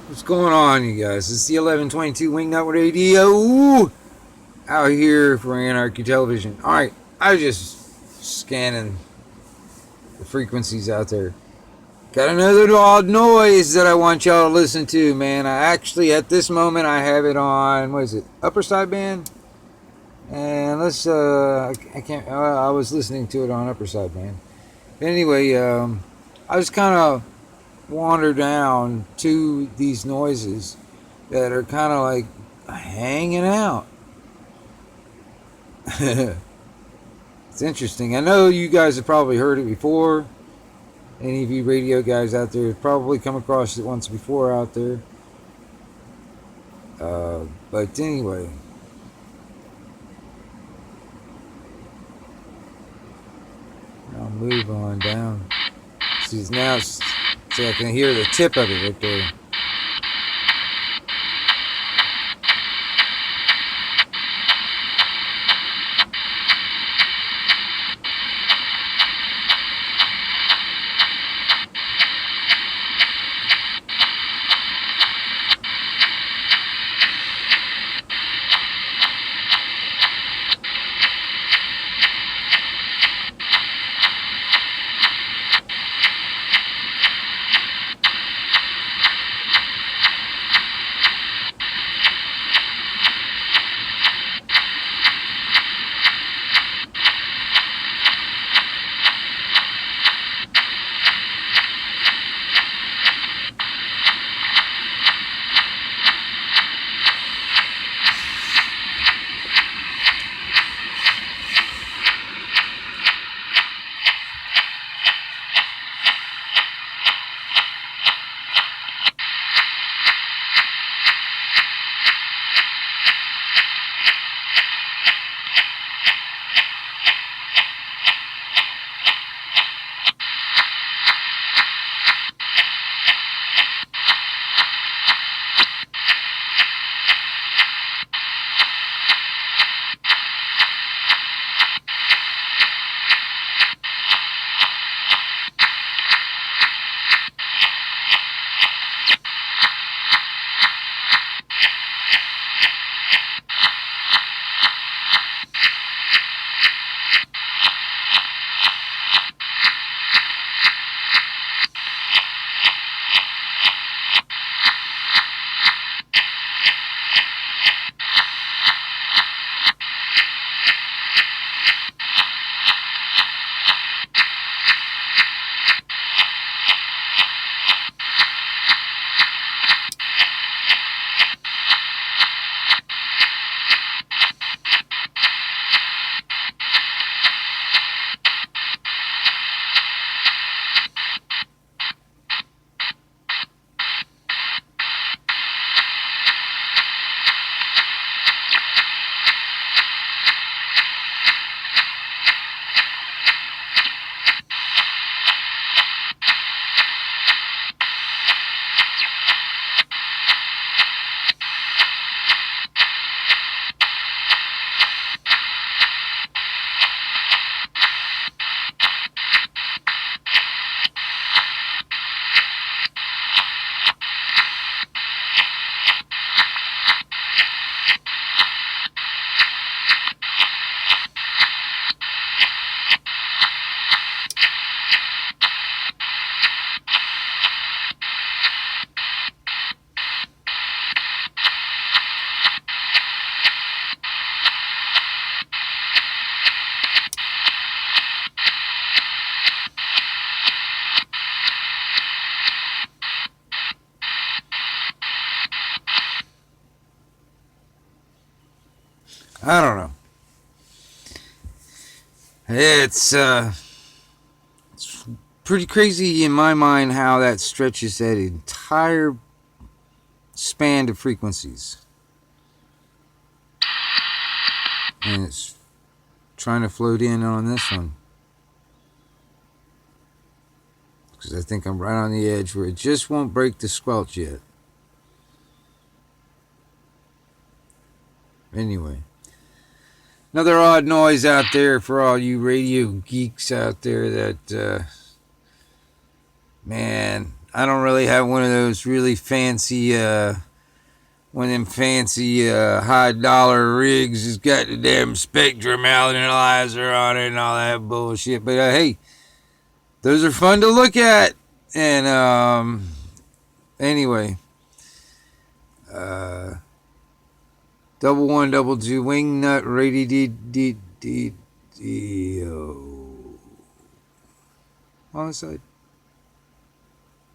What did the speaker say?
What's going on, you guys? It's the 1122 Wingnut Radio out here for Anarchy Television. Alright, I was just scanning the frequencies out there. Got another odd noise that I want y'all to listen to, man. I actually, at this moment, I have it on, what is it, upper sideband? And I can't, I was listening to it on upper sideband. Anyway, I was kind of wander down to these noises that are kind of like hanging out. It's interesting. I know you guys have probably heard it before. Any of you radio guys out there have probably come across it once before out there. But anyway, I'll move on down. See, now, see, I can hear the tip of it right there. I don't know. It's pretty crazy in my mind how that stretches that entire span of frequencies. And it's trying to float in on this one. Because I think I'm right on the edge where it just won't break the squelch yet. Anyway. Another odd noise out there for all you radio geeks out there that, man, I don't really have one of those really fancy, one of them fancy high dollar rigs that's got the damn spectrum analyzer on it and all that bullshit. But hey, those are fun to look at. And anyway, 1122 Wingnut Radio. On the side.